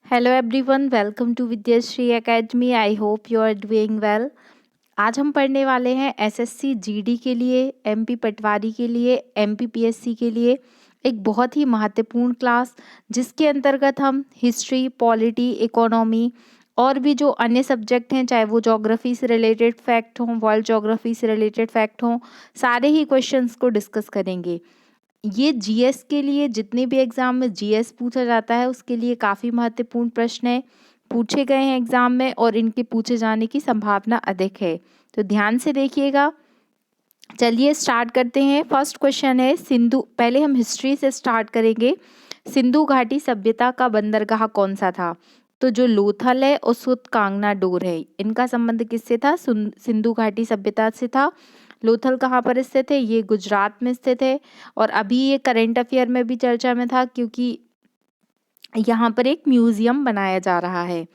Hello everyone, welcome to Vidyashree academy. I hope you are doing well. आज हम पढ़ने वाले हैं एसएससी जीडी के लिए, एमपी पटवारी के लिए, एमपी पीएससी के लिए एक बहुत ही महत्वपूर्ण क्लास, जिसके अंतर्गत हम हिस्ट्री, पॉलिटी, इकोनॉमी और भी जो अन्य सब्जेक्ट हैं, चाहे वो ज्योग्राफी से रिलेटेड फैक्ट हों, वर्ल्ड ज्योग्राफी से रिलेटेड फैक्ट हों, सारे ही क्वेश्चंस को डिस्कस करेंगे। ये जीएस के लिए, जितने भी एग्जाम में जीएस पूछा जाता है उसके लिए काफ़ी महत्वपूर्ण प्रश्न है, पूछे गए हैं एग्जाम में और इनके पूछे जाने की संभावना अधिक है। तो ध्यान से देखिएगा। चलिए स्टार्ट करते हैं। फर्स्ट क्वेश्चन है सिंधु, पहले हम हिस्ट्री से स्टार्ट करेंगे। सिंधु घाटी सभ्यता का बंदरगाह कौन सा था? तो जो लोथल है और सुत कांगना डोर है, इनका संबंध किससे था? सिंधु घाटी सभ्यता से था। लोथल कहाँ पर स्थित है? ये गुजरात में स्थित है। और अभी ये करंट अफेयर में भी चर्चा में था, क्योंकि यहाँ पर एक म्यूजियम बनाया जा रहा है।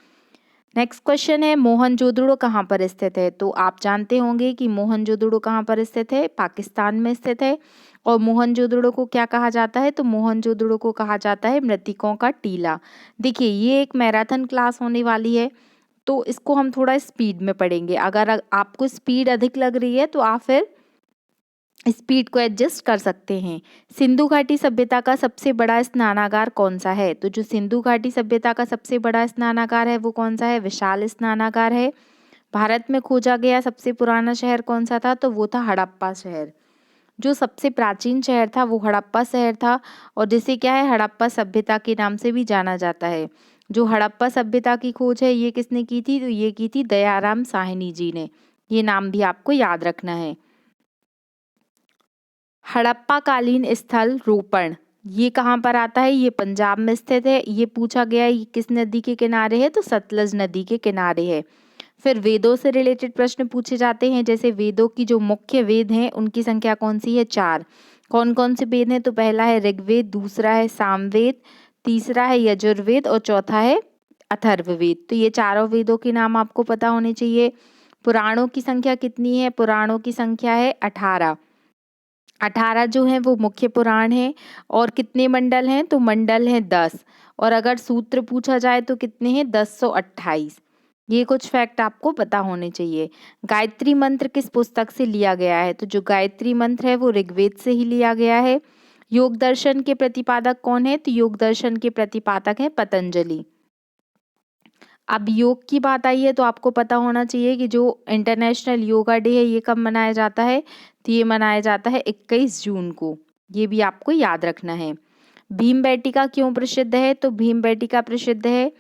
नेक्स्ट क्वेश्चन है मोहनजोदड़ो कहाँ पर स्थित है? तो आप जानते होंगे कि मोहनजोदड़ो कहाँ पर स्थित है? पाकिस्तान में स्थित है। और मोहनजोदड़ो को क्या कहा जाता है? तो मोहनजोदड़ो को कहा जाता है मृतकों का टीला। देखिए, ये एक मैराथन क्लास होने वाली है, तो इसको हम थोड़ा स्पीड में पढ़ेंगे। अगर आपको स्पीड अधिक लग रही है तो आप फिर स्पीड को एडजस्ट कर सकते हैं। सिंधु घाटी सभ्यता का सबसे बड़ा स्नानागार कौन सा है? तो जो सिंधु घाटी सभ्यता का सबसे बड़ा स्नानागार है वो कौन सा है? विशाल स्नानागार है। भारत में खोजा गया सबसे पुराना शहर कौन सा था? तो वो था हड़प्पा शहर। जो सबसे प्राचीन शहर था वो हड़प्पा शहर था, और जिसे क्या है, हड़प्पा सभ्यता के नाम से भी जाना जाता है। जो हड़प्पा सभ्यता की खोज है ये किसने की थी? तो ये की थी दयाराम साहनी जी ने। ये नाम भी आपको याद रखना है। हड़प्पा कालीन स्थल रोपण, ये कहाँ पर आता है? ये पंजाब में स्थित है। ये पूछा गया है, ये किस नदी के किनारे है? तो सतलज नदी के किनारे है। फिर वेदों से रिलेटेड प्रश्न पूछे जाते हैं, जैसे वेदों की जो मुख्य वेद हैं उनकी संख्या कौन सी है? 4। कौन कौन से वेद हैं? तो पहला है ऋग्वेद, दूसरा है सामवेद, तीसरा है यजुर्वेद और चौथा है अथर्ववेद। तो ये चारों वेदों के नाम आपको पता होने चाहिए। पुराणों की संख्या कितनी है? पुराणों की संख्या है 18। 18 जो है वो मुख्य पुराण है। और कितने मंडल हैं? तो मंडल हैं 10। और अगर सूत्र पूछा जाए तो कितने हैं? 1028। ये कुछ फैक्ट आपको पता होने चाहिए। गायत्री मंत्र किस पुस्तक से लिया गया है? तो जो गायत्री मंत्र है वो ऋग्वेद से ही लिया गया है। योग दर्शन के प्रतिपादक कौन है? तो योग दर्शन के प्रतिपादक है पतंजलि। अब योग की बात आई है तो आपको पता होना चाहिए कि जो इंटरनेशनल योगा डे है ये कब मनाया जाता है? तो ये मनाया जाता है 21 जून को। ये भी आपको याद रखना है। भीमबेटका क्यों प्रसिद्ध है? तो भीमबेटका प्रसिद्ध है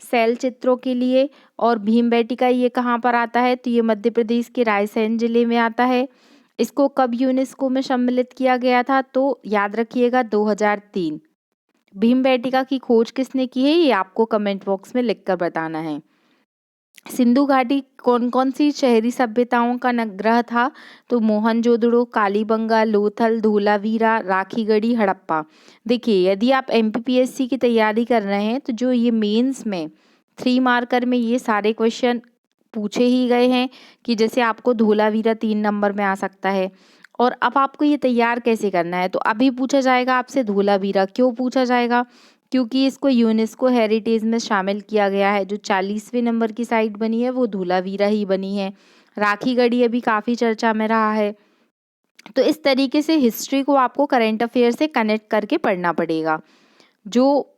शैल चित्रों के लिए। और भीमबेटका ये कहाँ पर आता है? तो ये मध्य प्रदेश के रायसेन जिले में आता है। इसको कब यूनेस्को में सम्मिलित किया गया था? तो याद रखिएगा 2003। भीमबेटका की खोज किसने की है? ये आपको कमेंट बॉक्स में लिखकर बताना है। सिंधु घाटी कौन कौन सी शहरी सभ्यताओं का नगरह था? तो मोहनजोदड़ो, कालीबंगा, लोथल, धोलावीरा, राखीगढ़ी, हड़प्पा। देखिए, यदि आप एमपीपीएससी की तैयारी कर रहे हैं तो जो ये मेंस में 3 मार्कर में ये सारे क्वेश्चन पूछे ही गए हैं, कि जैसे आपको धोलावीरा 3 नंबर में आ सकता है। और अब आपको ये तैयार कैसे करना है? तो अभी पूछा जाएगा आपसे धोलावीरा। क्यों पूछा जाएगा? क्योंकि इसको यूनेस्को हेरिटेज में शामिल किया गया है। जो 40वें नंबर की साइट बनी है वो धोलावीरा ही बनी है। राखीगढ़ी अभी काफ़ी चर्चा में रहा है। तो इस तरीके से हिस्ट्री को आपको करंट अफेयर से कनेक्ट करके पढ़ना पड़ेगा। जो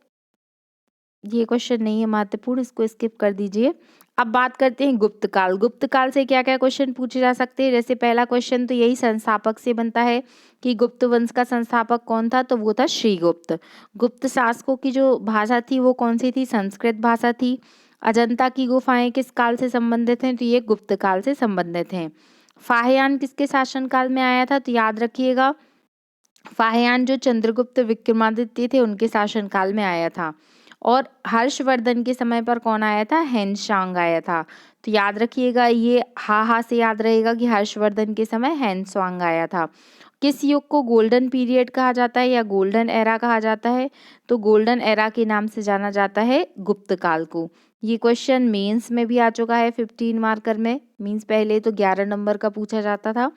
ये क्वेश्चन नहीं है महत्वपूर्ण, इसको स्किप कर दीजिए। अब बात करते हैं गुप्त काल। गुप्त काल से क्या क्या क्वेश्चन पूछे जा सकते हैं? जैसे पहला क्वेश्चन तो यही संस्थापक से बनता है कि गुप्त वंश का संस्थापक कौन था? तो वो था श्रीगुप्त। गुप्त शासकों की जो भाषा थी वो कौन सी थी? संस्कृत भाषा थी। अजंता की गुफाएं किस काल से संबंधित हैं? तो ये गुप्त काल से संबंधित हैं। फाहियान किसके शासनकाल में आया था? तो याद रखिएगा, फाहियान जो चंद्रगुप्त विक्रमादित्य थे उनके शासनकाल में आया था। और हर्षवर्धन के समय पर कौन आया था? हैंशांग आया था। तो याद रखिएगा, ये हा से याद रहेगा कि हर्षवर्धन के समय हैंशांग आया था। किस युग को गोल्डन पीरियड कहा जाता है या गोल्डन एरा कहा जाता है? तो गोल्डन एरा के नाम से जाना जाता है गुप्त काल को। ये क्वेश्चन मेंस में भी आ चुका है 15 मार्कर में। मीन्स पहले तो 11 नंबर का पूछा जाता था।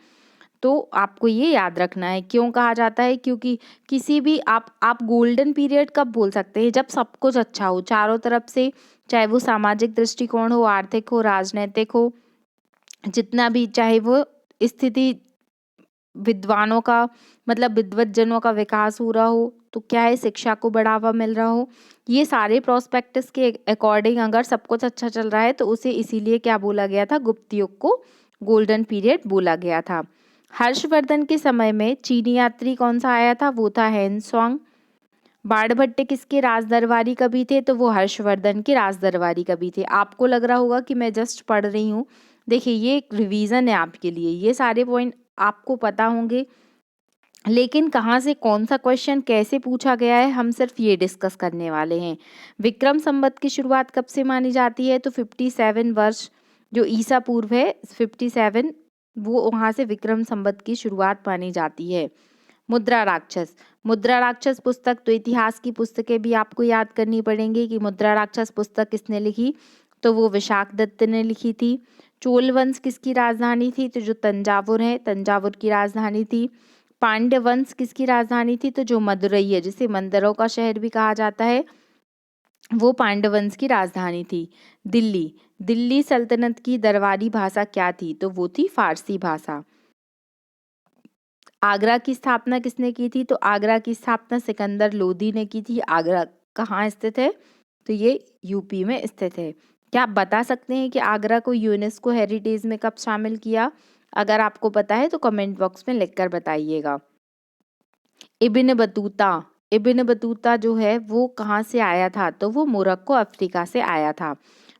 तो आपको ये याद रखना है। क्यों कहा जाता है? क्योंकि किसी भी आप गोल्डन पीरियड कब बोल सकते हैं? जब सब कुछ अच्छा हो चारों तरफ से, चाहे वो सामाजिक दृष्टिकोण हो, आर्थिक हो, राजनैतिक हो, जितना भी, चाहे वो स्थिति विद्वानों का मतलब विद्वत जनों का विकास हो रहा हो, तो क्या है, शिक्षा को बढ़ावा मिल रहा हो, ये सारे प्रोस्पेक्टस के अकॉर्डिंग अगर सब कुछ अच्छा चल रहा है तो उसे इसीलिए क्या बोला गया था? गुप्त युग को गोल्डन पीरियड बोला गया था। हर्षवर्धन के समय में चीनी यात्री कौन सा आया था? वो था हेनसोंग। बाणभट्ट किसके राजदरबारी कवि थे? तो वो हर्षवर्धन के राजदरबारी कवि थे। आपको लग रहा होगा कि मैं जस्ट पढ़ रही हूँ, देखिए ये एक रिवीजन है आपके लिए, ये सारे पॉइंट आपको पता होंगे, लेकिन कहाँ से कौन सा क्वेश्चन कैसे पूछा गया है हम सिर्फ ये डिस्कस करने वाले हैं। विक्रम संवत की शुरुआत कब से मानी जाती है? तो 57 वर्ष जो ईसा पूर्व है 57, वो वहाँ से विक्रम संवत की शुरुआत मानी जाती है। मुद्रा राक्षस, मुद्रा राक्षस पुस्तक, तो इतिहास की पुस्तकें भी आपको याद करनी पड़ेंगी कि मुद्रा राक्षस पुस्तक किसने लिखी? तो वो विशाख दत्त ने लिखी थी। चोल वंश किसकी राजधानी थी? तो जो तंजावुर है, तंजावुर की राजधानी थी। पांड्य वंश किसकी राजधानी थी? तो जो मदुरई है, जिसे मंदिरों का शहर भी कहा जाता है, वो पांड्य वंश की राजधानी थी। दिल्ली, दिल्ली सल्तनत की दरबारी भाषा क्या थी? तो वो थी फारसी भाषा। आगरा की स्थापना किसने की थी? तो आगरा की स्थापना सिकंदर लोदी ने की थी। आगरा कहाँ स्थित है? तो ये यूपी में स्थित है। क्या आप बता सकते हैं कि आगरा को यूनेस्को हेरिटेज में कब शामिल किया? अगर आपको पता है तो कमेंट बॉक्स में लिखकर बताइएगा। इब्न बतूता, इब्न बतूता जो है वो कहाँ से आया था? तो वो मोरक्को अफ्रीका से आया था।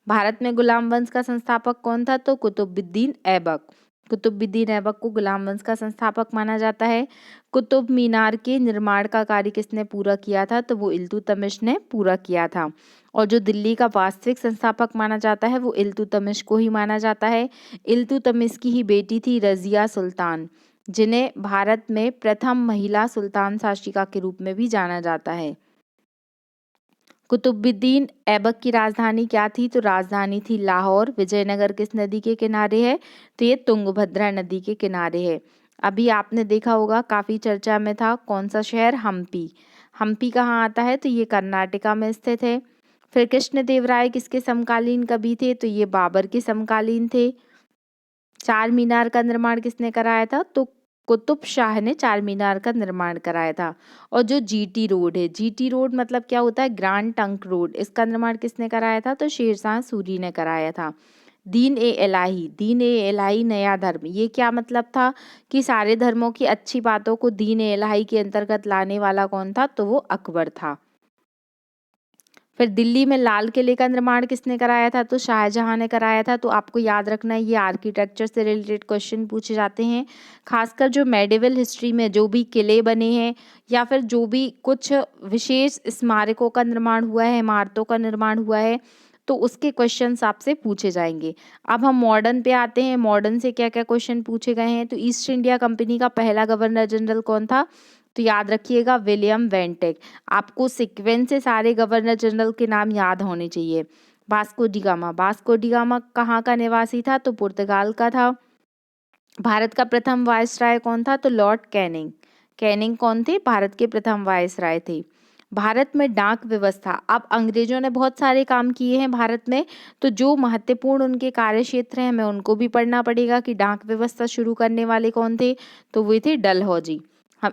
भारत में गुलाम वंश का संस्थापक कौन था? तो कुतुबुद्दीन ऐबक, कुतुबुद्दीन ऐबक को गुलाम वंश का संस्थापक माना जाता है। कुतुब मीनार के निर्माण का कार्य किसने पूरा किया था? तो वो इल्तुतमिश ने पूरा किया था। और जो दिल्ली का वास्तविक संस्थापक माना जाता है वो इल्तुतमिश को ही माना जाता है। इल्तुतमिश की ही बेटी थी रजिया सुल्तान, जिन्हें भारत में प्रथम महिला सुल्तान शासिका के रूप में भी जाना जाता है। कुतुबुद्दीन ऐबक की राजधानी क्या थी? तो राजधानी थी लाहौर। विजयनगर किस नदी के किनारे है? तो ये तुंगभद्रा नदी के किनारे है। अभी आपने देखा होगा काफी चर्चा में था, कौन सा शहर? हम्पी। हम्पी कहाँ आता है? तो ये कर्नाटका में स्थित है। फिर कृष्णदेवराय किसके समकालीन कवि थे? तो ये बाबर के समकालीन थे। चार मीनार का निर्माण किसने कराया था? तो कुतुब शाह ने चार मीनार का निर्माण कराया था। और जो जीटी रोड है, जीटी रोड मतलब क्या होता है? ग्रांड ट्रंक रोड, इसका निर्माण किसने कराया था? तो शेरशाह सूरी ने कराया था। दीन ए इलाही, दीन ए इलाही नया धर्म, ये क्या मतलब था? कि सारे धर्मों की अच्छी बातों को दीन ए इलाही के अंतर्गत लाने वाला कौन था? तो वो अकबर था। फिर दिल्ली में लाल किले का निर्माण किसने कराया था? तो शाहजहां ने कराया था। तो आपको याद रखना है, ये आर्किटेक्चर से रिलेटेड क्वेश्चन पूछे जाते हैं। खासकर जो मेडिवल हिस्ट्री में जो भी किले बने हैं या फिर जो भी कुछ विशेष स्मारकों का निर्माण हुआ है, इमारतों का निर्माण हुआ है, तो उसके क्वेश्चंस आपसे पूछे जाएंगे। अब हम मॉडर्न पे आते हैं, मॉडर्न से क्या क्या क्वेश्चन पूछे गए हैं। तो ईस्ट इंडिया कंपनी का पहला गवर्नर जनरल कौन था? तो याद रखिएगा विलियम वेंटिक। आपको सीक्वेंस से सारे गवर्नर जनरल के नाम याद होने चाहिए। Vasco D gamma, Vasco D gamma कहाँ का निवासी था? तो पुर्तगाल का था। भारत का प्रथम वायसराय कौन था? तो लॉर्ड कैनिंग। कैनिंग कौन थे? भारत के प्रथम वायसराय थे। भारत में डाक व्यवस्था, अब अंग्रेजों ने बहुत सारे काम किए हैं भारत में, तो जो महत्वपूर्ण उनके कार्य क्षेत्र हैं हमें उनको भी पढ़ना पड़ेगा कि डाक व्यवस्था शुरू करने वाले कौन थे? तो वे थे डलहौजी। हम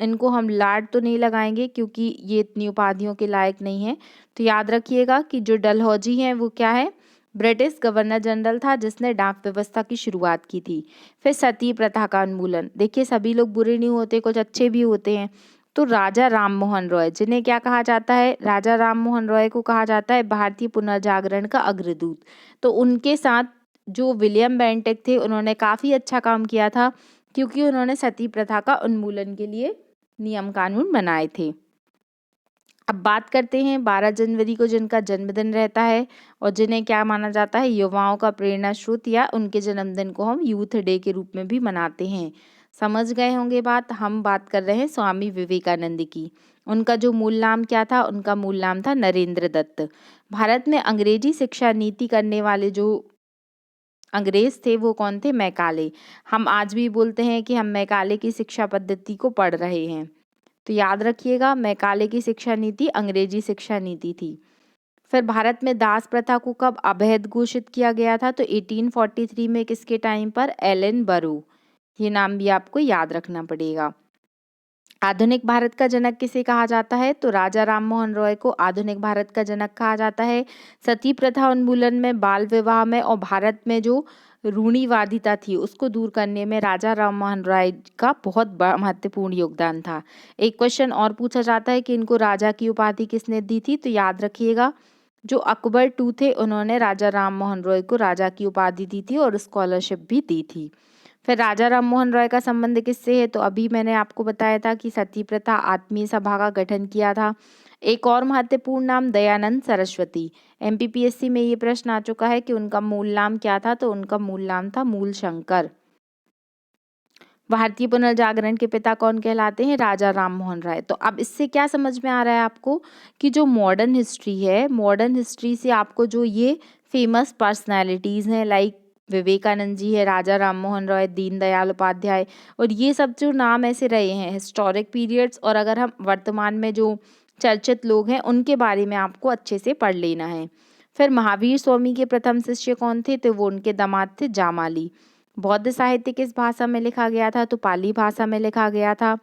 इनको हम लाड तो नहीं लगाएंगे क्योंकि ये इतनी उपाधियों के लायक नहीं है। तो याद रखिएगा कि जो डलहौजी हैं वो क्या है? ब्रिटिश गवर्नर जनरल था जिसने डाक व्यवस्था की शुरुआत की थी। फिर सती प्रथा का उन्मूलन, देखिए सभी लोग बुरे नहीं होते, कुछ अच्छे भी होते हैं। तो राजा राम मोहन रॉय, जिन्हें क्या कहा जाता है? राजा राम मोहन रॉय को कहा जाता है भारतीय पुनर्जागरण का अग्रदूत। तो उनके साथ जो विलियम बेंटिक थे उन्होंने काफ़ी अच्छा काम किया था क्योंकि उन्होंने सती प्रथा का उन्मूलन के लिए नियम कानून बनाए थे। अब बात करते हैं 12 जनवरी को जिनका जन्मदिन रहता है और जिन्हें क्या माना जाता है? युवाओं का प्रेरणा स्रोत, या उनके जन्मदिन को हम यूथ डे के रूप में भी मनाते हैं। समझ गए होंगे बात। हम बात कर रहे हैं स्वामी विवेकानंद की। उनका जो मूल नाम क्या था? उनका मूल नाम था नरेंद्र दत्त। भारत में अंग्रेजी शिक्षा नीति करने वाले जो अंग्रेज थे वो कौन थे? मैकाले। हम आज भी बोलते हैं कि हम मैकाले की शिक्षा पद्धति को पढ़ रहे हैं, तो याद रखिएगा मैकाले की शिक्षा नीति अंग्रेजी शिक्षा नीति थी। फिर भारत में दास प्रथा को कब अवैध घोषित किया गया था? तो 1843 में। किसके टाइम पर? एलन बरो। ये नाम भी आपको याद रखना पड़ेगा। आधुनिक भारत का जनक किसे कहा जाता है? तो राजा राम मोहन रॉय को आधुनिक भारत का जनक कहा जाता है। सती प्रथा उन्मूलन में, बाल विवाह में और भारत में जो रूढ़िवादिता थी उसको दूर करने में राजा राम मोहन राय का बहुत महत्वपूर्ण योगदान था। एक क्वेश्चन और पूछा जाता है कि इनको राजा की उपाधि किसने दी थी? तो याद रखिएगा जो अकबर टू थे उन्होंने राजा राम मोहन रॉय को राजा की उपाधि दी थी और स्कॉलरशिप भी दी थी। फिर राजा राम मोहन रॉय का संबंध किससे है? तो अभी मैंने आपको बताया था कि सती प्रथा आत्मीय सभा का गठन किया था। एक और महत्वपूर्ण नाम दयानंद सरस्वती। एमपीपीएससी में ये प्रश्न आ चुका है कि उनका मूल नाम क्या था? तो उनका मूल नाम था मूलशंकर। भारतीय पुनर्जागरण के पिता कौन कहलाते हैं? राजा राम मोहन राय। तो अब इससे क्या समझ में आ रहा है आपको कि जो मॉडर्न हिस्ट्री है, मॉडर्न हिस्ट्री से आपको जो ये फेमस पर्सनालिटीज़ हैं लाइक विवेकानंद जी है, राजा राम मोहन राय, दीनदयाल उपाध्याय, और ये सब जो नाम ऐसे रहे हैं हिस्टोरिक पीरियड्स, और अगर हम वर्तमान में जो चर्चित लोग हैं उनके बारे में आपको अच्छे से पढ़ लेना है। फिर महावीर स्वामी के प्रथम शिष्य कौन थे? तो वो उनके दामाद थे जामाली। बौद्ध साहित्य किस भाषा में लिखा गया था? तो पाली भाषा में लिखा गया था।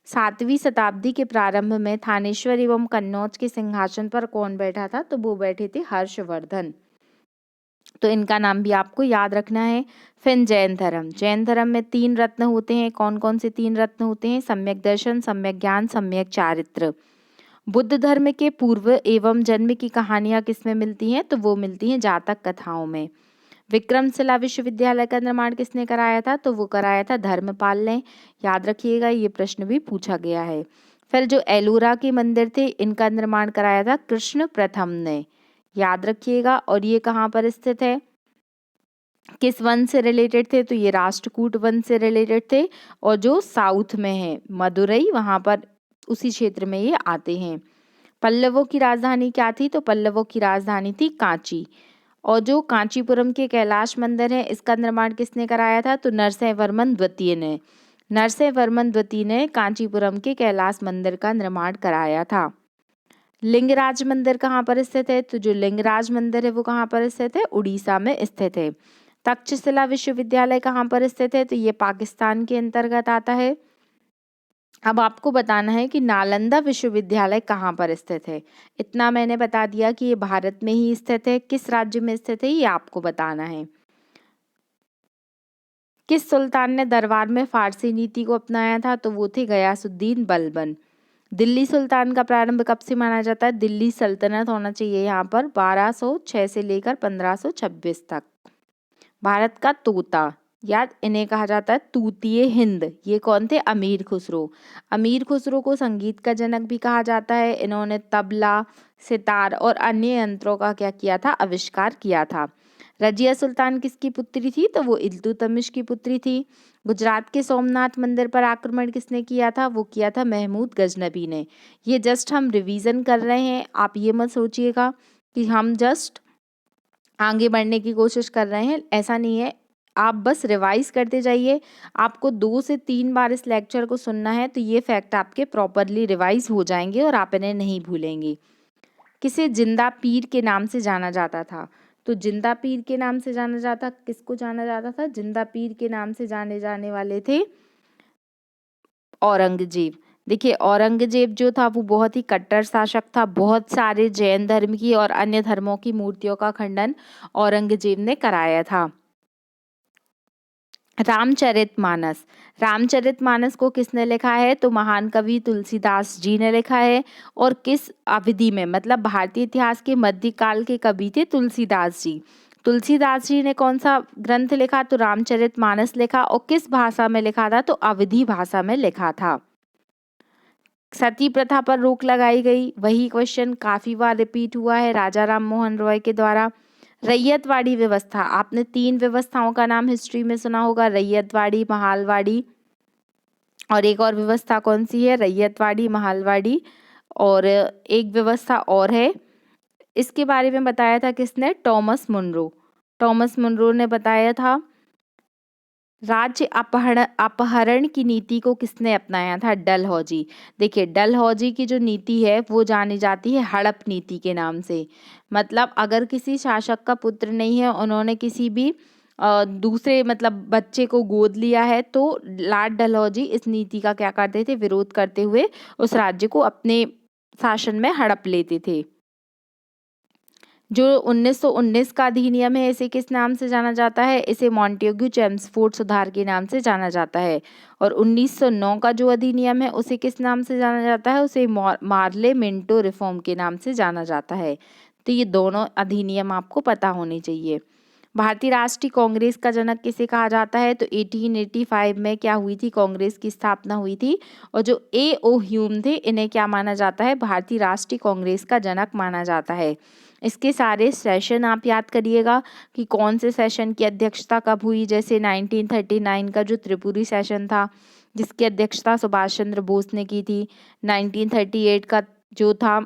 7वीं शताब्दी के प्रारंभ में थानेश्वर एवं कन्नौज के सिंहासन पर कौन बैठा था? तो वो बैठे थे हर्षवर्धन। तो इनका नाम भी आपको याद रखना है। फिर जैन धर्म। जैन धर्म में 3 रत्न होते हैं। कौन कौन से 3 रत्न होते हैं? सम्यक दर्शन, सम्यक ज्ञान, सम्यक चारित्र। बुद्ध धर्म के पूर्व एवं जन्म की कहानियां किसमें मिलती हैं? तो वो मिलती हैं जातक कथाओं में। विक्रमशिला विश्वविद्यालय का निर्माण किसने कराया था? तो वो कराया था धर्मपाल ने। याद रखिएगा ये प्रश्न भी पूछा गया है। फिर जो एलोरा के मंदिर थे इनका निर्माण कराया था कृष्ण प्रथम ने। याद रखिएगा। और ये कहाँ पर स्थित है? किस वन से रिलेटेड थे? तो ये राष्ट्रकूट वन से रिलेटेड थे, और जो साउथ में है मदुरई, वहां पर उसी क्षेत्र में ये आते हैं। पल्लवों की राजधानी क्या थी? तो पल्लवों की राजधानी थी कांची। और जो कांचीपुरम के कैलाश मंदिर है इसका निर्माण किसने कराया था? तो नरसिंहवर्मन द्वितीय ने। नरसिंहवर्मन द्वितीय ने कांचीपुरम के कैलाश मंदिर का निर्माण कराया था। लिंगराज मंदिर कहाँ पर स्थित है? तो जो लिंगराज मंदिर है वो कहाँ पर स्थित है? उड़ीसा में स्थित है। तक्षशिला विश्वविद्यालय कहाँ पर स्थित है? तो ये पाकिस्तान के अंतर्गत आता है। अब आपको बताना है कि नालंदा विश्वविद्यालय कहाँ पर स्थित है। इतना मैंने बता दिया कि ये भारत में ही स्थित है। किस राज्य में स्थित है ये आपको बताना है। किस सुल्तान ने दरबार में फारसी नीति को अपनाया था? तो वो थे गयासुद्दीन बलबन। दिल्ली सुल्तान का प्रारंभ कब से माना जाता है? दिल्ली सल्तनत होना चाहिए यहाँ पर 1206 से लेकर 1526 तक। भारत का तोता, याद इन्हें कहा जाता है तूतीय हिंद। ये कौन थे? अमीर खुसरो। अमीर खुसरो को संगीत का जनक भी कहा जाता है। इन्होंने तबला, सितार और अन्य यंत्रों का क्या किया था? आविष्कार किया था। रजिया सुल्तान किसकी पुत्री थी? तो वो इल्तुतमिश की पुत्री थी। गुजरात के सोमनाथ मंदिर पर आक्रमण किसने किया था? वो किया था महमूद गजनबी ने। ये जस्ट हम रिवीजन कर रहे हैं, आप ये मत सोचिएगा कि हम जस्ट आगे बढ़ने की कोशिश कर रहे हैं, ऐसा नहीं है। आप बस रिवाइज करते जाइए। आपको 2 से 3 बार इस लेक्चर को सुनना है तो ये फैक्ट आपके प्रॉपरली रिवाइज हो जाएंगे और आप इन्हें नहीं भूलेंगे। किसे जिंदा पीर के नाम से जाना जाता था? तो जिंदा पीर के नाम से जाना जाता, किसको जाना जाता था? जिंदा पीर के नाम से जाने जाने वाले थे औरंगजेब। देखिए औरंगजेब जो था वो बहुत ही कट्टर शासक था। बहुत सारे जैन धर्म की और अन्य धर्मों की मूर्तियों का खंडन औरंगजेब ने कराया था। रामचरितमानस। रामचरितमानस को किसने लिखा है? तो महान कवि तुलसीदास जी ने लिखा है। और किस अवधि में, मतलब भारतीय इतिहास के मध्यकाल के कवि थे तुलसीदास जी। तुलसीदास जी ने कौन सा ग्रंथ लिखा? तो रामचरितमानस लिखा। और किस भाषा में लिखा था? तो अवधी भाषा में लिखा था। सती प्रथा पर रोक लगाई गई, वही क्वेश्चन काफी बार रिपीट हुआ है राजा राम मोहन रॉय के द्वारा। रैयतवाड़ी व्यवस्था, आपने 3 व्यवस्थाओं का नाम हिस्ट्री में सुना होगा, रैयतवाड़ी, महालवाड़ी, और एक और व्यवस्था कौन सी है? रैयतवाड़ी, महालवाड़ी, और एक व्यवस्था और है, इसके बारे में बताया था किसने? Thomas Munro. टॉमस मुनरो ने बताया था। राज्य अपहरण की नीति को किसने अपनाया था? डलहौजी। देखिए, डलहौजी की जो नीति है वो जानी जाती है हड़प नीति के नाम से। मतलब अगर किसी शासक का पुत्र नहीं है, उन्होंने किसी भी दूसरे मतलब बच्चे को गोद लिया है, तो लॉर्ड डलहौजी इस नीति का क्या करते थे? विरोध करते हुए उस राज्य को अपने शासन में हड़प लेते थे। जो 1919 का अधिनियम है, इसे किस नाम से जाना जाता है? इसे मॉन्टेग्यू चेम्सफोर्ड सुधार के नाम से जाना जाता है। और 1909 का जो अधिनियम है, उसे किस नाम से जाना जाता है? उसे मार्ले मिंटो रिफॉर्म के नाम से जाना जाता है। तो ये दोनों अधिनियम आपको पता होने चाहिए। भारतीय राष्ट्रीय कांग्रेस का जनक किसे कहा जाता है? तो 1885 में क्या हुई थी? कांग्रेस की स्थापना हुई थी। और जो A.O. ह्यूम थे, इन्हें क्या माना जाता है? भारतीय राष्ट्रीय कांग्रेस का जनक माना जाता है। इसके सारे सेशन आप याद करिएगा कि कौन से सेशन की अध्यक्षता कब हुई। जैसे 1939 का जो त्रिपुरी सेशन था, जिसकी अध्यक्षता सुभाष चंद्र बोस ने की थी। 1938 का जो था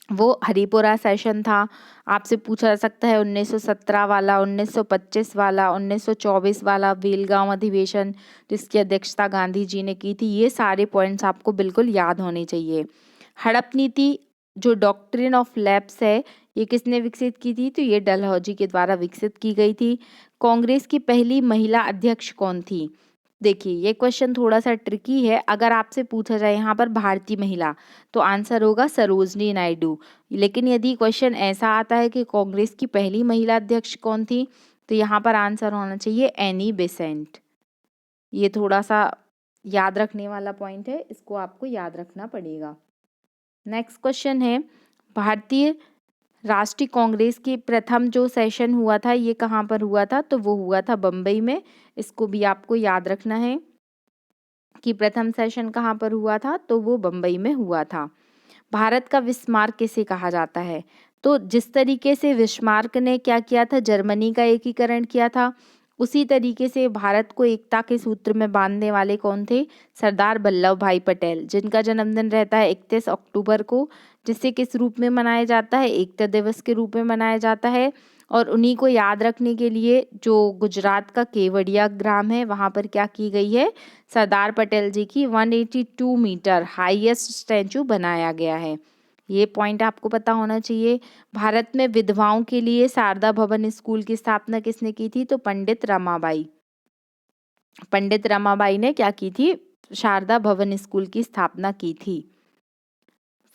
वो हरिपुरा सेशन था। आपसे पूछा जा सकता है 1917 वाला, 1925 वाला, 1924 वाला बेलगांव अधिवेशन, जिसकी अध्यक्षता गांधी जी ने की थी। ये सारे पॉइंट्स आपको बिल्कुल याद होने चाहिए। हड़प नीति जो डॉक्ट्रिन ऑफ लैप्स है, ये किसने विकसित की थी? तो ये डलहौजी के द्वारा विकसित की गई थी। कांग्रेस की पहली महिला अध्यक्ष कौन थी? देखिए, ये क्वेश्चन थोड़ा सा ट्रिकी है। अगर आपसे पूछा जाए यहाँ पर भारतीय महिला, तो आंसर होगा सरोजनी नायडू। लेकिन यदि क्वेश्चन ऐसा आता है कि कांग्रेस की पहली महिला अध्यक्ष कौन थी, तो यहाँ पर आंसर होना चाहिए एनी बेसेंट। ये थोड़ा सा याद रखने वाला पॉइंट है, इसको आपको याद रखना पड़ेगा। नेक्स्ट क्वेश्चन है, भारतीय राष्ट्रीय कांग्रेस की प्रथम जो सेशन हुआ था, ये कहाँ पर हुआ था? तो वो हुआ था बम्बई में। इसको भी आपको याद रखना है कि प्रथम सेशन कहाँ पर हुआ था, तो वो बम्बई में हुआ था। भारत का बिस्मार्क किसे कहा जाता है? तो जिस तरीके से बिस्मार्क ने क्या किया था, जर्मनी का एकीकरण किया था, उसी तरीके से भारत को एकता के सूत्र में बांधने वाले कौन थे? सरदार वल्लभ भाई पटेल, जिनका जन्मदिन रहता है 31 अक्टूबर को, जिसे किस रूप में मनाया जाता है? एकता दिवस के रूप में मनाया जाता है। और उन्हीं को याद रखने के लिए जो गुजरात का केवड़िया ग्राम है, वहाँ पर क्या की गई है? सरदार पटेल जी की 182 मीटर हाईएस्ट स्टैचू बनाया गया है। ये पॉइंट आपको पता होना चाहिए। भारत में विधवाओं के लिए शारदा भवन स्कूल की स्थापना किसने की थी? तो पंडित रमाबाई। पंडित रमाबाई ने क्या की थी? शारदा भवन स्कूल की स्थापना की थी।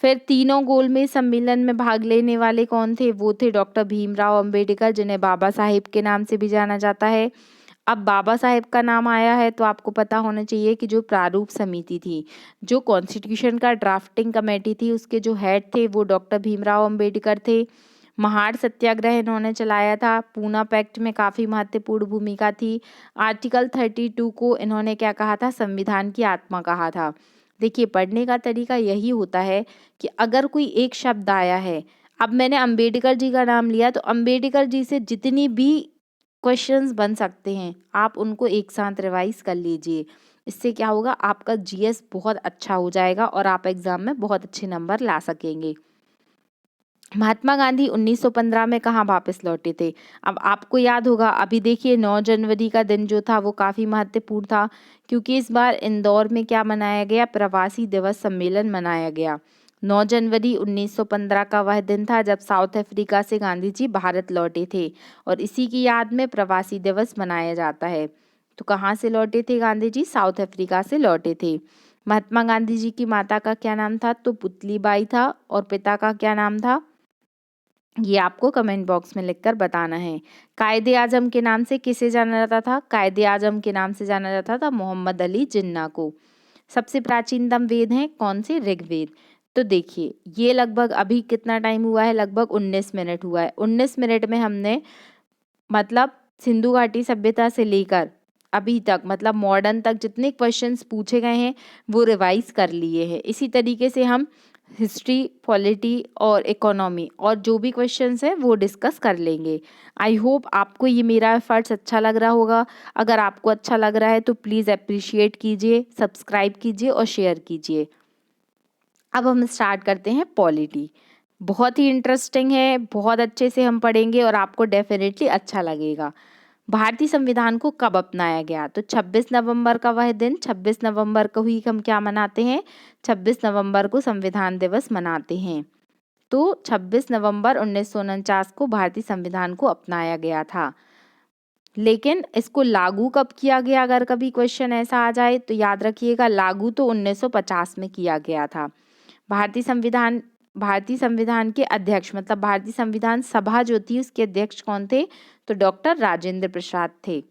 फिर तीनों गोलमेज सम्मेलन में भाग लेने वाले कौन थे? वो थे डॉक्टर भीमराव अंबेडकर, जिन्हें बाबा साहेब के नाम से भी जाना जाता है। अब बाबा साहेब का नाम आया है तो आपको पता होना चाहिए कि जो प्रारूप समिति थी, जो कॉन्स्टिट्यूशन का ड्राफ्टिंग कमेटी थी, उसके जो हेड थे वो डॉक्टर भीमराव अंबेडकर थे। महाड़ सत्याग्रह इन्होंने चलाया था। पूना पैक्ट में काफ़ी महत्वपूर्ण भूमिका थी। आर्टिकल 32 को इन्होंने क्या कहा था? संविधान की आत्मा कहा था। देखिए, पढ़ने का तरीका यही होता है कि अगर कोई एक शब्द आया है, अब मैंने अंबेडकर जी का नाम लिया, तो अंबेडकर जी से जितनी भी क्वेश्चंस बन सकते हैं, आप उनको एक साथ रिवाइज कर लीजिए। इससे क्या होगा? आपका जीएस बहुत अच्छा हो जाएगा और आप एग्जाम में बहुत अच्छे नंबर ला सकेंगे। महात्मा गांधी 1915 में कहाँ वापस लौटे थे? अब आपको याद होगा, अभी देखिए 9 जनवरी का दिन जो था वो काफ़ी महत्वपूर्ण था, क्योंकि इस बार इंदौर में क्या मनाया गया? प्रवासी दिवस सम्मेलन मनाया गया। 9 जनवरी 1915 का वह दिन था जब साउथ अफ्रीका से गांधी जी भारत लौटे थे, और इसी की याद में प्रवासी दिवस मनाया जाता है। तो कहाँ से लौटे थे गांधी जी? साउथ अफ्रीका से लौटे थे। महात्मा गांधी जी की माता का क्या नाम था? तो पुतलीबाई था। और पिता का क्या नाम था? ये आपको कमेंट बॉक्स में लिखकर बताना है। कायदे आजम के नाम से किसे जाना जाता था? कायदे आजम के नाम से जाना जाता था मोहम्मद अली जिन्ना को। सबसे प्राचीनतम वेद हैं कौन से? ऋग्वेद। तो देखिए, ये लगभग अभी कितना टाइम हुआ है? लगभग 19 मिनट हुआ है। 19 मिनट में हमने मतलब सिंधु घाटी सभ्यता से लेकर अभी तक, मतलब मॉडर्न तक जितने क्वेश्चंस पूछे गए हैं वो रिवाइज कर लिए हैं। इसी तरीके से हम हिस्ट्री, पॉलिटी और इकोनॉमी और जो भी क्वेश्चंस हैं वो डिस्कस कर लेंगे। आई होप आपको ये मेरा एफर्ट्स अच्छा लग रहा होगा। अगर आपको अच्छा लग रहा है तो प्लीज़ अप्रिशिएट कीजिए, सब्सक्राइब कीजिए और शेयर कीजिए। अब हम स्टार्ट करते हैं पॉलिटी। बहुत ही इंटरेस्टिंग है, बहुत अच्छे से हम पढ़ेंगे और आपको डेफिनेटली अच्छा लगेगा। भारतीय संविधान को कब अपनाया गया? तो 26 नवंबर का वह दिन, 26 नवंबर को ही हम क्या मनाते हैं? 26 नवंबर को संविधान दिवस मनाते हैं। तो 26 नवंबर 1949 को भारतीय संविधान को अपनाया गया था। लेकिन इसको लागू कब किया गया, अगर कभी क्वेश्चन ऐसा आ जाए तो याद रखिएगा, लागू तो 1950 में किया गया था। भारतीय संविधान के अध्यक्ष मतलब भारतीय संविधान सभा जो थी उसके अध्यक्ष कौन थे? तो डॉक्टर राजेंद्र प्रसाद थे।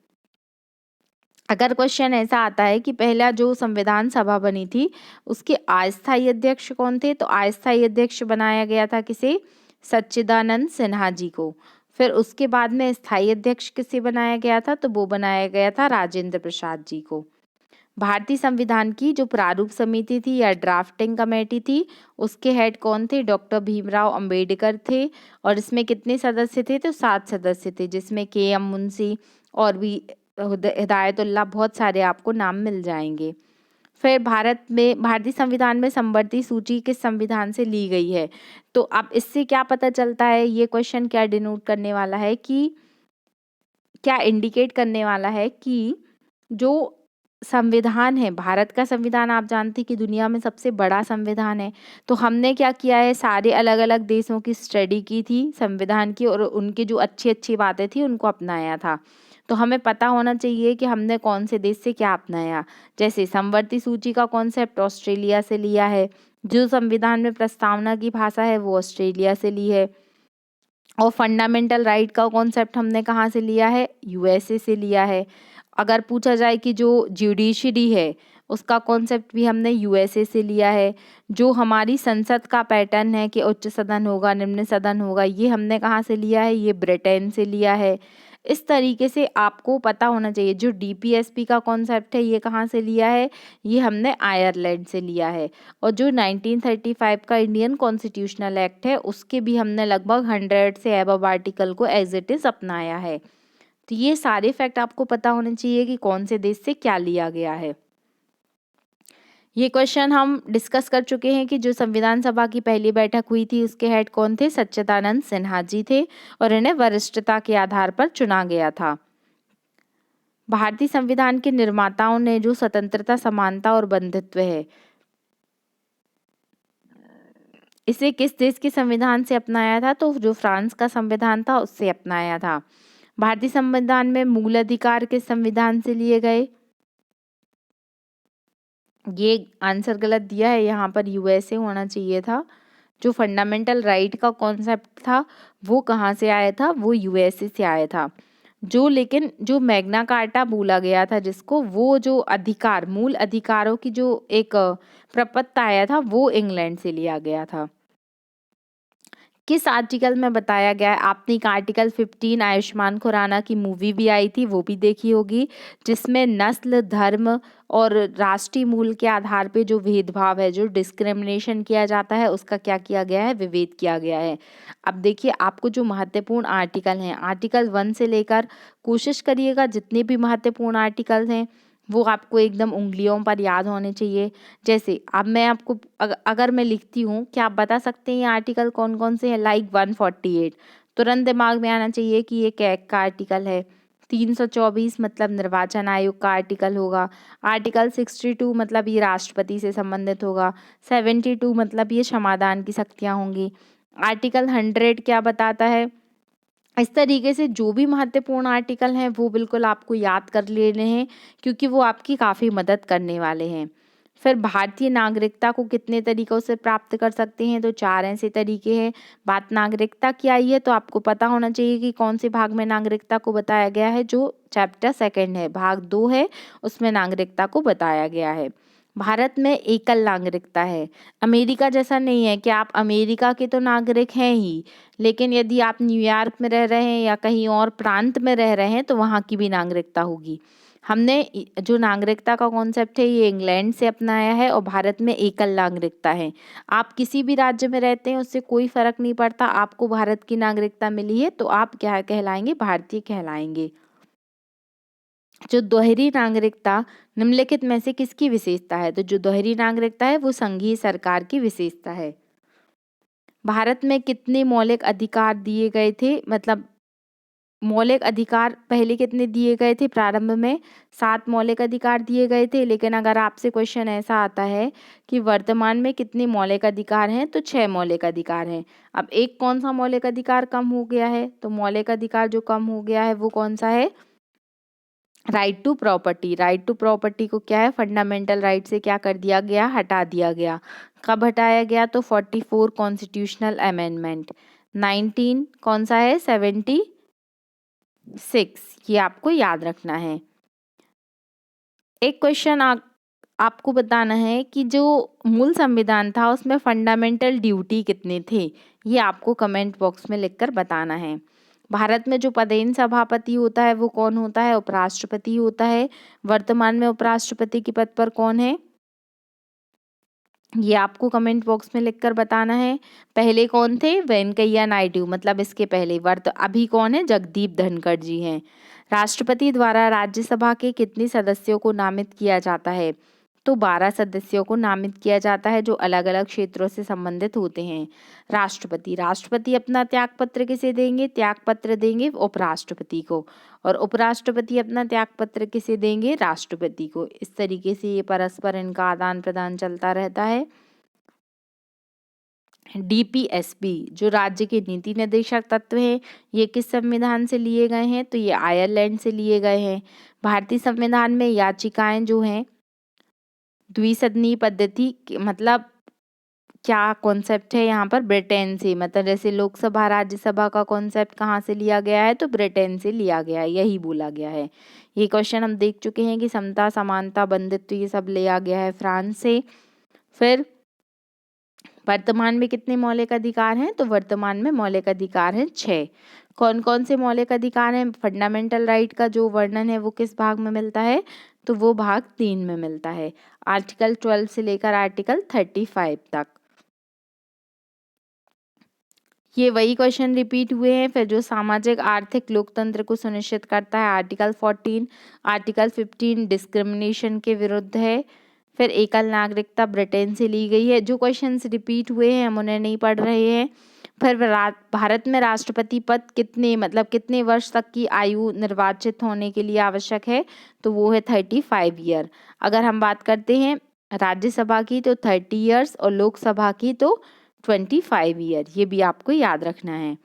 अगर क्वेश्चन ऐसा आता है कि पहला जो संविधान सभा बनी थी उसके अस्थायी अध्यक्ष कौन थे? तो अस्थायी अध्यक्ष बनाया गया था किसे? सच्चिदानंद सिन्हा जी को। फिर उसके बाद में स्थायी अध्यक्ष किसे बनाया गया था? तो वो बनाया गया था राजेंद्र प्रसाद जी को। भारतीय संविधान की जो प्रारूप समिति थी या ड्राफ्टिंग कमेटी थी उसके हेड कौन थे? डॉक्टर भीमराव अंबेडकर थे। और इसमें कितने सदस्य थे? तो 7 सदस्य थे, जिसमें के.एम. मुंशी और भी हिदायतुल्लाह, बहुत सारे आपको नाम मिल जाएंगे। फिर भारतीय संविधान में समवर्ती सूची किस संविधान से ली गई है? तो अब इससे क्या पता चलता है, ये क्वेश्चन क्या डिनोट करने वाला है कि क्या इंडिकेट करने वाला है कि जो संविधान है, भारत का संविधान आप जानते हैं कि दुनिया में सबसे बड़ा संविधान है। तो हमने क्या किया है, सारे अलग अलग देशों की स्टडी की थी संविधान की और उनकी जो अच्छी अच्छी बातें थी उनको अपनाया था। तो हमें पता होना चाहिए कि हमने कौन से देश से क्या अपनाया। जैसे समवर्ती सूची का कॉन्सेप्ट ऑस्ट्रेलिया से लिया है, जो संविधान में प्रस्तावना की भाषा है वो ऑस्ट्रेलिया से ली है। और फंडामेंटल राइट का कॉन्सेप्ट हमने कहाँ से लिया है? यूएसए से लिया है। अगर पूछा जाए कि जो जुडिशरी है उसका कॉन्सेप्ट भी हमने यूएसए से लिया है। जो हमारी संसद का पैटर्न है कि उच्च सदन होगा, निम्न सदन होगा, ये हमने कहाँ से लिया है? ये ब्रिटेन से लिया है। इस तरीके से आपको पता होना चाहिए। जो डीपीएसपी का कॉन्सेप्ट है ये कहाँ से लिया है? ये हमने आयरलैंड से लिया है। और जो 1935 का इंडियन कॉन्स्टिट्यूशनल एक्ट है उसके भी हमने लगभग 100 से अबव आर्टिकल को एज इट इज़ अपनाया है। तो ये सारे फैक्ट आपको पता होने चाहिए कि कौन से देश से क्या लिया गया है। ये क्वेश्चन हम डिस्कस कर चुके हैं कि जो संविधान सभा की पहली बैठक हुई थी उसके हेड कौन थे? सच्चिदानंद सिन्हा जी थे और इन्हें वरिष्ठता के आधार पर चुना गया था। भारतीय संविधान के निर्माताओं ने जो स्वतंत्रता, समानता और बंधुत्व है, इसे किस देश के संविधान से अपनाया था? तो जो फ्रांस का संविधान था उससे अपनाया था। भारतीय संविधान में मूल अधिकार किस संविधान से लिए गए? ये आंसर गलत दिया है, यहाँ पर यूएसए होना चाहिए था। जो फंडामेंटल राइट का कॉन्सेप्ट था वो कहाँ से आया था? वो यूएसए से आया था। लेकिन जो मैग्ना कार्टा बोला गया था जिसको, वो जो अधिकार, मूल अधिकारों की जो एक प्रपत्र आया था वो इंग्लैंड से लिया गया था। किस आर्टिकल में बताया गया है? आपने एक आर्टिकल 15 आयुष्मान खुराना की मूवी भी आई थी, वो भी देखी होगी, जिसमें नस्ल, धर्म और राष्ट्रीय मूल के आधार पे जो भेदभाव है, जो डिस्क्रिमिनेशन किया जाता है, उसका क्या किया गया है? विभेद किया गया है। अब देखिए, आपको जो महत्वपूर्ण आर्टिकल हैं, आर्टिकल 1 से लेकर कोशिश करिएगा जितने भी महत्वपूर्ण आर्टिकल्स हैं वो आपको एकदम उंगलियों पर याद होने चाहिए। जैसे अब मैं आपको अगर मैं लिखती हूँ, क्या आप बता सकते हैं ये आर्टिकल कौन कौन से हैं? लाइक 148 तुरंत दिमाग में आना चाहिए कि ये कैग का आर्टिकल है। 324 मतलब निर्वाचन आयोग का आर्टिकल होगा। आर्टिकल 62 मतलब ये राष्ट्रपति से संबंधित होगा। 72 मतलब ये क्षमादान की शक्तियाँ होंगी। आर्टिकल 100 क्या बताता है? इस तरीके से जो भी महत्वपूर्ण आर्टिकल हैं वो बिल्कुल आपको याद कर लेने हैं, क्योंकि वो आपकी काफ़ी मदद करने वाले हैं। फिर भारतीय नागरिकता को कितने तरीक़ों से प्राप्त कर सकते हैं? तो 4 ऐसे तरीके हैं। बात नागरिकता की आई है तो आपको पता होना चाहिए कि कौन से भाग में नागरिकता को बताया गया है। जो चैप्टर 2 है, भाग 2 है, उसमें नागरिकता को बताया गया है। भारत में एकल नागरिकता है। अमेरिका जैसा नहीं है कि आप अमेरिका के तो नागरिक हैं ही, लेकिन यदि आप न्यूयॉर्क में रह रहे हैं या कहीं और प्रांत में रह रहे हैं तो वहाँ की भी नागरिकता होगी। हमने जो नागरिकता का कॉन्सेप्ट है ये इंग्लैंड से अपनाया है और भारत में एकल नागरिकता है। आप किसी भी राज्य में रहते हैं उससे कोई फ़र्क नहीं पड़ता, आपको भारत की नागरिकता मिली है तो आप क्या कहलाएंगे? भारतीय कहलाएंगे। जो दोहरी नागरिकता निम्नलिखित में से किसकी विशेषता है? तो जो दोहरी नागरिकता है वो संघीय सरकार की विशेषता है। भारत में कितने मौलिक अधिकार दिए गए थे, मतलब मौलिक अधिकार पहले कितने दिए गए थे? प्रारंभ में 7 मौलिक अधिकार दिए गए थे, लेकिन अगर आपसे क्वेश्चन ऐसा आता है कि वर्तमान में कितने मौलिक अधिकार हैं, तो 6 मौलिक अधिकार हैं। अब एक कौन सा मौलिक अधिकार कम हो गया है? तो मौलिक अधिकार जो कम हो गया है वो कौन सा है? Right to property. Right to property को क्या है, फंडामेंटल राइट से क्या कर दिया गया? हटा दिया गया। कब हटाया गया? तो 44 कॉन्स्टिट्यूशनल अमेंडमेंट। 19 कौन सा है? 76, ये आपको याद रखना है। एक क्वेश्चन आपको बताना है कि जो मूल संविधान था उसमें फंडामेंटल ड्यूटी कितने थे, ये आपको कमेंट बॉक्स में लिखकर बताना है। भारत में जो पदेन सभापति होता है वो कौन होता है? उपराष्ट्रपति होता है। वर्तमान में उपराष्ट्रपति के पद पर कौन है? ये आपको कमेंट बॉक्स में लिखकर बताना है। पहले कौन थे? वेंकैया नायडू, मतलब इसके पहले। अभी कौन है? जगदीप धनखड़ जी हैं। राष्ट्रपति द्वारा राज्यसभा के कितने सदस्यों को नामित किया जाता है? तो 12 सदस्यों को नामित किया जाता है, जो अलग अलग क्षेत्रों से संबंधित होते हैं। राष्ट्रपति अपना त्याग पत्र किसे देंगे? त्याग पत्र देंगे उपराष्ट्रपति को, और उपराष्ट्रपति अपना त्याग पत्र किसे देंगे? राष्ट्रपति को। इस तरीके से ये परस्पर इनका आदान प्रदान चलता रहता है। डीपीएसपी जो राज्य के नीति निर्देशक तत्व हैं, ये किस संविधान से लिए गए हैं? तो ये आयरलैंड से लिए गए हैं। भारतीय संविधान में याचिकाएं जो हैं द्विसदनीय पद्धति मतलब क्या कॉन्सेप्ट है यहाँ पर? ब्रिटेन से, मतलब जैसे लोकसभा राज्यसभा का कॉन्सेप्ट कहाँ से लिया गया है? तो ब्रिटेन से लिया गया है, यही बोला गया है। ये क्वेश्चन हम देख चुके हैं कि समता, समानता, बंधुत्व ये सब लिया गया है फ्रांस से। फिर वर्तमान में कितने मौलिक अधिकार हैं? तो वर्तमान में मौलिक अधिकार हैं 6। कौन कौन से मौलिक अधिकार हैं? फंडामेंटल राइट का जो वर्णन है वो किस भाग में मिलता है? तो वो भाग 3 में मिलता है, आर्टिकल 12 से लेकर आर्टिकल 35 तक। ये वही क्वेश्चन रिपीट हुए हैं। फिर जो सामाजिक आर्थिक लोकतंत्र को सुनिश्चित करता है, आर्टिकल 14। आर्टिकल 15 डिस्क्रिमिनेशन के विरुद्ध है। फिर एकल नागरिकता ब्रिटेन से ली गई है। जो क्वेश्चंस रिपीट हुए हैं हम उन्हें नहीं पढ़ रहे हैं। फिर भारत में राष्ट्रपति पद कितने, मतलब कितने वर्ष तक की आयु निर्वाचित होने के लिए आवश्यक है? तो वो है 35 ईयर। अगर हम बात करते हैं राज्यसभा की तो 30 ईयर्स, और लोकसभा की तो 25 ईयर। ये भी आपको याद रखना है।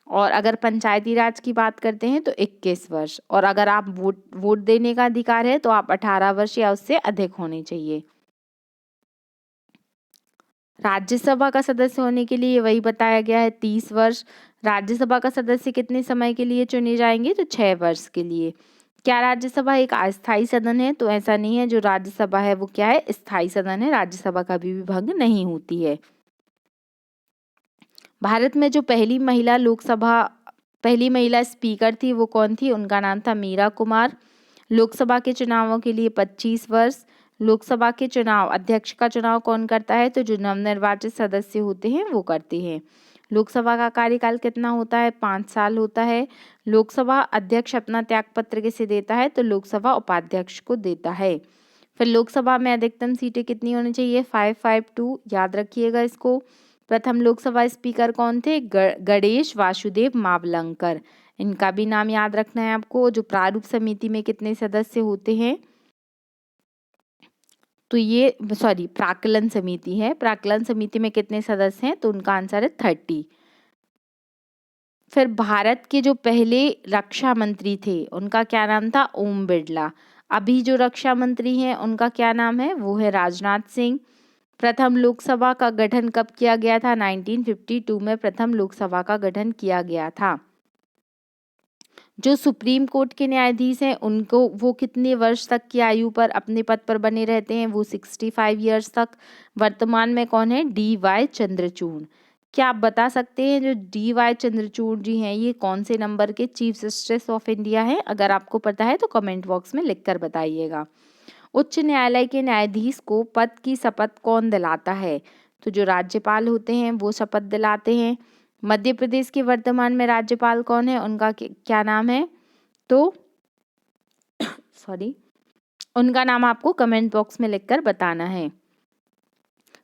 और अगर पंचायती राज की बात करते हैं तो 21 वर्ष, और अगर आप वोट देने का अधिकार है तो आप 18 वर्ष या उससे अधिक होने चाहिए। राज्यसभा का सदस्य होने के लिए वही बताया गया है 30 वर्ष। राज्यसभा का सदस्य कितने समय के लिए चुने जाएंगे? तो 6 वर्ष के लिए। क्या राज्यसभा एक अस्थायी सदन है? तो ऐसा नहीं है। जो राज्यसभा है वो क्या है? स्थायी सदन है। राज्यसभा कभी भी भंग नहीं होती है। भारत में जो पहली महिला स्पीकर थी वो कौन थी? उनका नाम था मीरा कुमार। लोकसभा के चुनावों के लिए 25 वर्ष। लोकसभा के चुनाव, अध्यक्ष का चुनाव कौन करता है? तो जो नवनिर्वाचित सदस्य होते हैं वो करते हैं। लोकसभा का कार्यकाल कितना होता है? 5 साल होता है। लोकसभा अध्यक्ष अपना त्यागपत्र किसे देता है? तो लोकसभा उपाध्यक्ष को देता है। फिर लोकसभा में अधिकतम सीटें कितनी होनी चाहिए? 552, याद रखिएगा इसको। प्रथम लोकसभा स्पीकर कौन थे? गणेश वासुदेव मावलंकर। इनका भी नाम याद रखना है आपको। जो प्रारूप समिति में कितने सदस्य होते हैं? तो ये प्राक्कलन समिति है। प्राक्कलन समिति में कितने सदस्य हैं? तो उनका आंसर है 30। फिर भारत के जो पहले रक्षा मंत्री थे उनका क्या नाम था? ओम बिरला। अभी जो रक्षा मंत्री हैं उनका क्या नाम है? वो है राजनाथ सिंह। प्रथम लोकसभा का गठन कब किया गया था? 1952 में प्रथम लोकसभा का गठन किया गया था। जो सुप्रीम कोर्ट के न्यायाधीश हैं उनको वो कितने वर्ष तक की आयु पर अपने पद पर बने रहते हैं? वो 65 ईयर्स तक। वर्तमान में कौन है? DY चंद्रचूड़। क्या आप बता सकते हैं जो DY चंद्रचूड़ जी हैं ये कौन से नंबर के चीफ जस्टिस ऑफ इंडिया हैं? अगर आपको पता है तो कमेंट बॉक्स में लिखकर बताइएगा। उच्च न्यायालय के न्यायाधीश को पद की शपथ कौन दिलाता है? तो जो राज्यपाल होते हैं वो शपथ दिलाते हैं। मध्य प्रदेश के वर्तमान में राज्यपाल कौन है? उनका क्या नाम है? तो उनका नाम आपको कमेंट बॉक्स में लिखकर बताना है।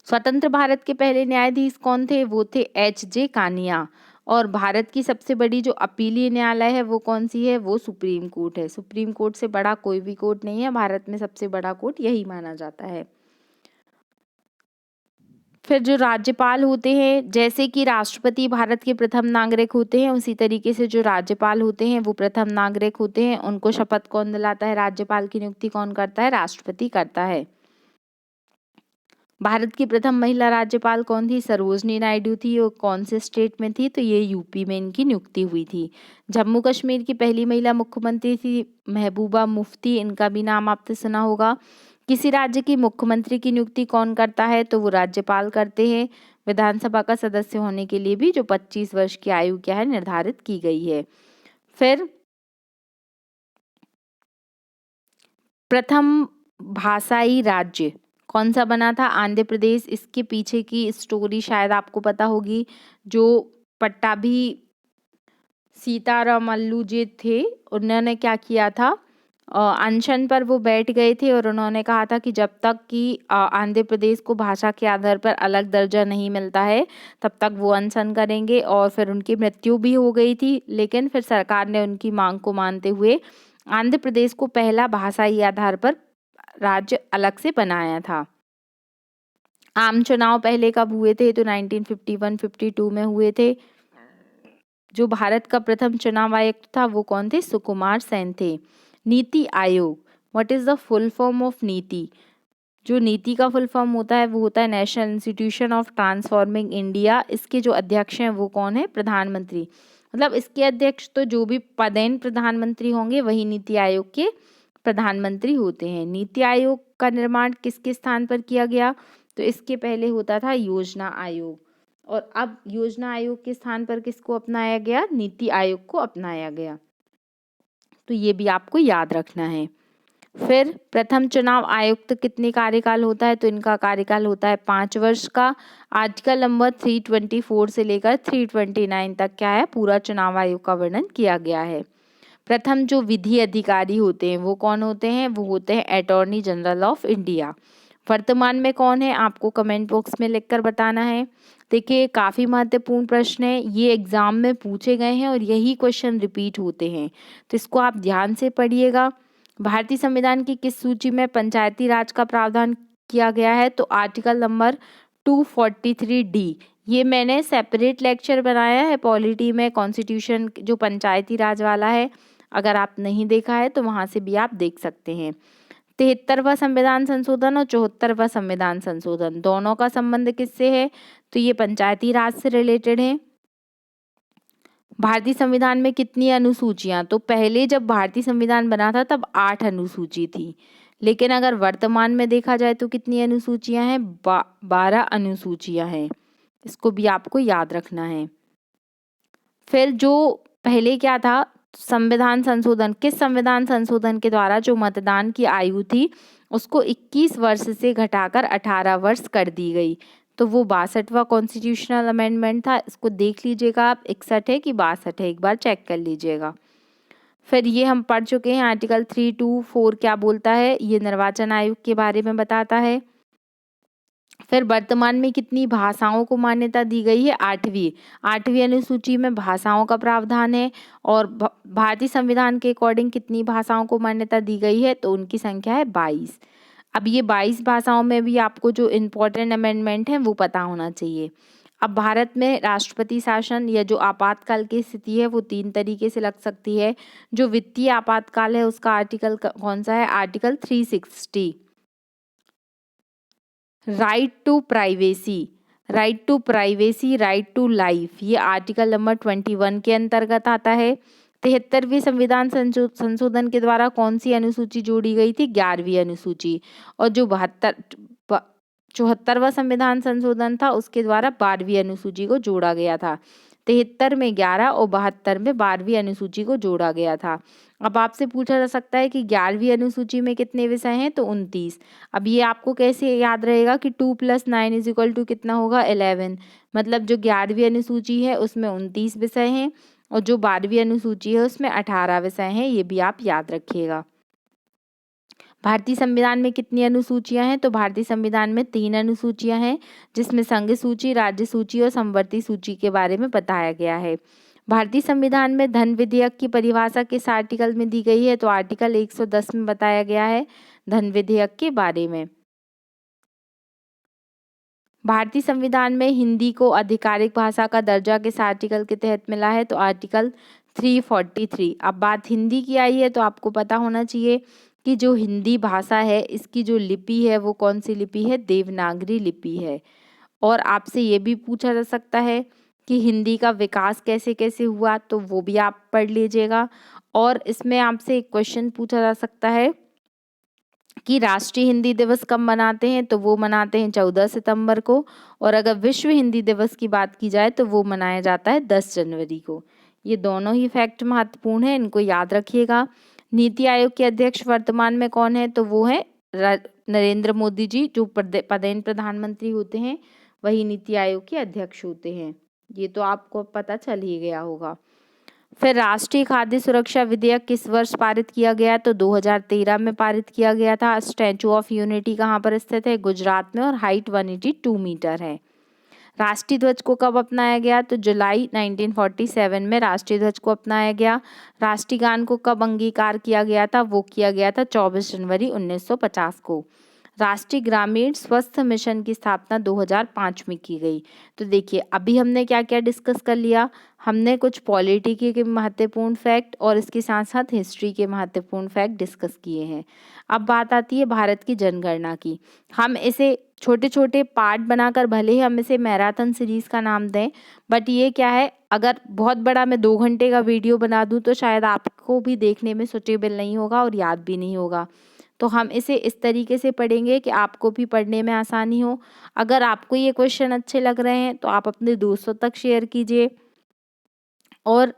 स्वतंत्र भारत के पहले न्यायाधीश कौन थे? वो थे H.J. कानिया। और भारत की सबसे बड़ी जो अपीलीय न्यायालय है वो कौन सी है? वो सुप्रीम कोर्ट है। सुप्रीम कोर्ट से बड़ा कोई भी कोर्ट नहीं है, भारत में सबसे बड़ा कोर्ट यही माना जाता है। फिर जो राज्यपाल होते हैं, जैसे कि राष्ट्रपति भारत के प्रथम नागरिक होते हैं, उसी तरीके से जो राज्यपाल होते हैं वो प्रथम नागरिक होते हैं। उनको शपथ कौन दिलाता है? राज्यपाल की नियुक्ति कौन करता है? राष्ट्रपति करता है। भारत की प्रथम महिला राज्यपाल कौन थी? सरोजनी नायडू थी। और कौन से स्टेट में थी? तो ये यूपी में इनकी नियुक्ति हुई थी। जम्मू कश्मीर की पहली महिला मुख्यमंत्री थी महबूबा मुफ्ती, इनका भी नाम आपने सुना होगा। किसी राज्य की मुख्यमंत्री की नियुक्ति कौन करता है? तो वो राज्यपाल करते हैं। विधानसभा का सदस्य होने के लिए भी जो 25 वर्ष की आयु क्या है निर्धारित की गई है। फिर प्रथम भाषाई राज्य कौन सा बना था? आंध्र प्रदेश। इसके पीछे की स्टोरी शायद आपको पता होगी। जो पट्टाभी सीतारामल्लू जी थे, उन्होंने क्या किया था, अनशन पर वो बैठ गए थे और उन्होंने कहा था कि जब तक कि आंध्र प्रदेश को भाषा के आधार पर अलग दर्जा नहीं मिलता है तब तक वो अनशन करेंगे। और फिर उनकी मृत्यु भी हो गई थी, लेकिन फिर सरकार ने उनकी मांग को मानते हुए आंध्र प्रदेश को पहला भाषाई आधार पर राज्य अलग से बनाया था। आम चुनाव पहले कब हुए थे? तो 1951-52 में हुए थे। जो भारत का प्रथम चुनाव आयुक्त था वो कौन थे? सुकुमार सेन थे। NITI Aayog, what is the full form of नीति? जो नीति का फुल फॉर्म होता है वो होता है national institution of transforming India. इसके जो अध्यक्ष हैं वो कौन है? प्रधानमंत्री। मतलब इसके अध्यक्ष तो जो भी पदेन प्रधानमंत्री होंगे वही नीति आयोग के प्रधानमंत्री होते हैं। नीति आयोग का निर्माण किसके स्थान पर किया गया? तो इसके पहले होता था योजना आयोग, और अब योजना आयोग के स्थान पर किसको अपनाया गया? नीति आयोग को अपनाया गया। तो ये भी आपको याद रखना है। फिर प्रथम चुनाव आयुक्त कितने कार्यकाल होता है? तो इनका कार्यकाल होता है 5 वर्ष का। आर्टिकल नंबर 324 से लेकर 329 तक क्या है? पूरा चुनाव आयोग का वर्णन किया गया है। प्रथम जो विधि अधिकारी होते हैं वो कौन होते हैं? वो होते हैं अटॉर्नी जनरल ऑफ इंडिया। वर्तमान में कौन है? आपको कमेंट बॉक्स में लिखकर बताना है। देखिए काफ़ी महत्वपूर्ण प्रश्न है, ये एग्जाम में पूछे गए हैं और यही क्वेश्चन रिपीट होते हैं, तो इसको आप ध्यान से पढ़िएगा। भारतीय संविधान की किस सूची में पंचायती राज का प्रावधान किया गया है? तो आर्टिकल नंबर 243D। ये मैंने सेपरेट लेक्चर बनाया है पॉलिटी में, कॉन्स्टिट्यूशन जो पंचायती राज वाला है। अगर आप नहीं देखा है तो वहाँ से भी आप देख सकते हैं। 73वां संविधान संशोधन और 74वां संविधान संशोधन दोनों का संबंध किससे है? तो ये पंचायती राज से रिलेटेड है। भारतीय संविधान में कितनी अनुसूचियां? तो पहले जब भारतीय संविधान बना था तब 8 अनुसूची थी, लेकिन अगर वर्तमान में देखा जाए तो कितनी अनुसूचियां हैं? 12 अनुसूचियां हैं। इसको भी आपको याद रखना है। फिर जो पहले क्या था, संविधान संशोधन, किस संविधान संशोधन के द्वारा जो मतदान की आयु थी उसको 21 वर्ष से घटाकर 18 वर्ष कर दी गई? तो वो 62वां कॉन्स्टिट्यूशनल अमेंडमेंट था। इसको देख लीजिएगा आप, 61 है कि 62 है, एक बार चेक कर लीजिएगा। फिर ये हम पढ़ चुके हैं, आर्टिकल 324 क्या बोलता है? ये निर्वाचन आयोग के बारे में बताता है। फिर वर्तमान में कितनी भाषाओं को मान्यता दी गई है? 8वीं अनुसूची में भाषाओं का प्रावधान है। और भारतीय संविधान के अकॉर्डिंग कितनी भाषाओं को मान्यता दी गई है? तो उनकी संख्या है 22। अब ये 22 भाषाओं में भी आपको जो इम्पोर्टेंट अमेंडमेंट है वो पता होना चाहिए। अब भारत में राष्ट्रपति शासन या जो आपातकाल की स्थिति है वो 3 तरीके से लग सकती है। जो वित्तीय आपातकाल है उसका आर्टिकल कौन सा है? Article 360। Right to privacy, right to privacy, right to life, ये आर्टिकल नंबर 21 के अंतर्गत आता है। 73वें संविधान संशोधन के द्वारा कौन सी अनुसूची जोड़ी गई थी? 11वीं अनुसूची। और जो 74वां संविधान संशोधन था उसके द्वारा 12वीं अनुसूची को जोड़ा गया था। 73 में 11 और 72 में 12वीं अनुसूची को जोड़ा गया था। अब आपसे पूछा जा सकता है कि 11वीं अनुसूची में कितने विषय हैं? तो 29। अब ये आपको कैसे याद रहेगा कि 2 + 9 = कितना होगा? 11। मतलब जो 11वीं अनुसूची है उसमें 29 विषय हैं और जो 12वीं अनुसूची है उसमें 18 विषय हैं, ये भी आप याद रखिएगा। भारतीय संविधान में कितनी अनुसूचियां हैं? तो भारतीय संविधान में 3 अनुसूचियां हैं, जिसमें संघ सूची, राज्य सूची और समवर्ती सूची के बारे में बताया गया है। भारतीय संविधान में धन विधेयक की परिभाषा किस आर्टिकल में दी गई है? तो आर्टिकल 110 में बताया गया है धन विधेयक के बारे में। भारतीय संविधान में हिंदी को आधिकारिक भाषा का दर्जा किस आर्टिकल के तहत मिला है? तो आर्टिकल 343। अब बात हिंदी की आई है तो आपको पता होना चाहिए कि जो हिंदी भाषा है इसकी जो लिपि है वो कौन सी लिपि है? देवनागरी लिपि है। और आपसे ये भी पूछा जा सकता है कि हिंदी का विकास कैसे कैसे हुआ, तो वो भी आप पढ़ लीजिएगा। और इसमें आपसे एक क्वेश्चन पूछा जा सकता है कि राष्ट्रीय हिंदी दिवस कब मनाते हैं? तो वो मनाते हैं 14 सितंबर को। और अगर विश्व हिंदी दिवस की बात की जाए तो वो मनाया जाता है 10 जनवरी को। ये दोनों ही फैक्ट महत्वपूर्ण है, इनको याद रखिएगा। नीति आयोग के अध्यक्ष वर्तमान में कौन है? तो वो है नरेंद्र मोदी जी, जो पदेन प्रधानमंत्री होते हैं वही नीति आयोग के अध्यक्ष होते हैं। ये तो आपको पता चल ही गया होगा। फिर राष्ट्रीय खाद्य सुरक्षा विधेयक किस वर्ष पारित किया गया? तो 2013 में पारित किया गया था। स्टैचू ऑफ यूनिटी कहाँ पर स्थित है? गुजरात में, और हाइट 182 मीटर है। राष्ट्रीय ध्वज को कब अपनाया गया? तो जुलाई 1947 में राष्ट्रीय ध्वज को अपनाया गया। राष्ट्रीय गान को कब अंगीकार किया गया था? वो किया गया था 24 जनवरी 1950 को। राष्ट्रीय ग्रामीण स्वास्थ्य मिशन की स्थापना 2005 में की गई। तो देखिए अभी हमने क्या क्या डिस्कस कर लिया। हमने कुछ पॉलिटी के महत्वपूर्ण फैक्ट और इसके साथ साथ हिस्ट्री के महत्वपूर्ण फैक्ट डिस्कस किए हैं। अब बात आती है भारत की जनगणना की। हम इसे छोटे छोटे पार्ट बनाकर, भले ही हम इसे मैराथन सीरीज का नाम दें, बट ये क्या है, अगर बहुत बड़ा मैं 2 घंटे का वीडियो बना दूं तो शायद आपको भी देखने में सुटेबल नहीं होगा और याद भी नहीं होगा। तो हम इसे इस तरीके से पढ़ेंगे कि आपको भी पढ़ने में आसानी हो। अगर आपको ये क्वेश्चन अच्छे लग रहे हैं तो आप अपने दोस्तों तक शेयर कीजिए और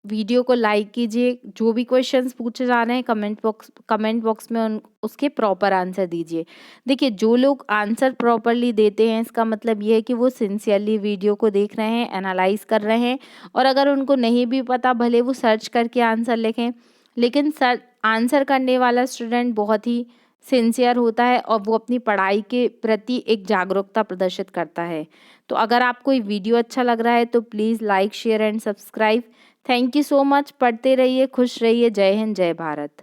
वीडियो को लाइक कीजिए। जो भी क्वेश्चंस पूछे जा रहे हैं कमेंट बॉक्स में उसके प्रॉपर आंसर दीजिए। देखिए जो लोग आंसर प्रॉपरली देते हैं इसका मतलब ये है कि वो सिंसियरली वीडियो को देख रहे हैं, एनालाइज कर रहे हैं। और अगर उनको नहीं भी पता, भले वो सर्च करके आंसर लिखें, लेकिन आंसर करने वाला स्टूडेंट बहुत ही सिंसियर होता है और वो अपनी पढ़ाई के प्रति एक जागरूकता प्रदर्शित करता है। तो अगर आपको ये वीडियो अच्छा लग रहा है तो please like, share and subscribe. Thank you so much. पढ़ते रहिए, खुश रहिए। जय हिंद, जय भारत।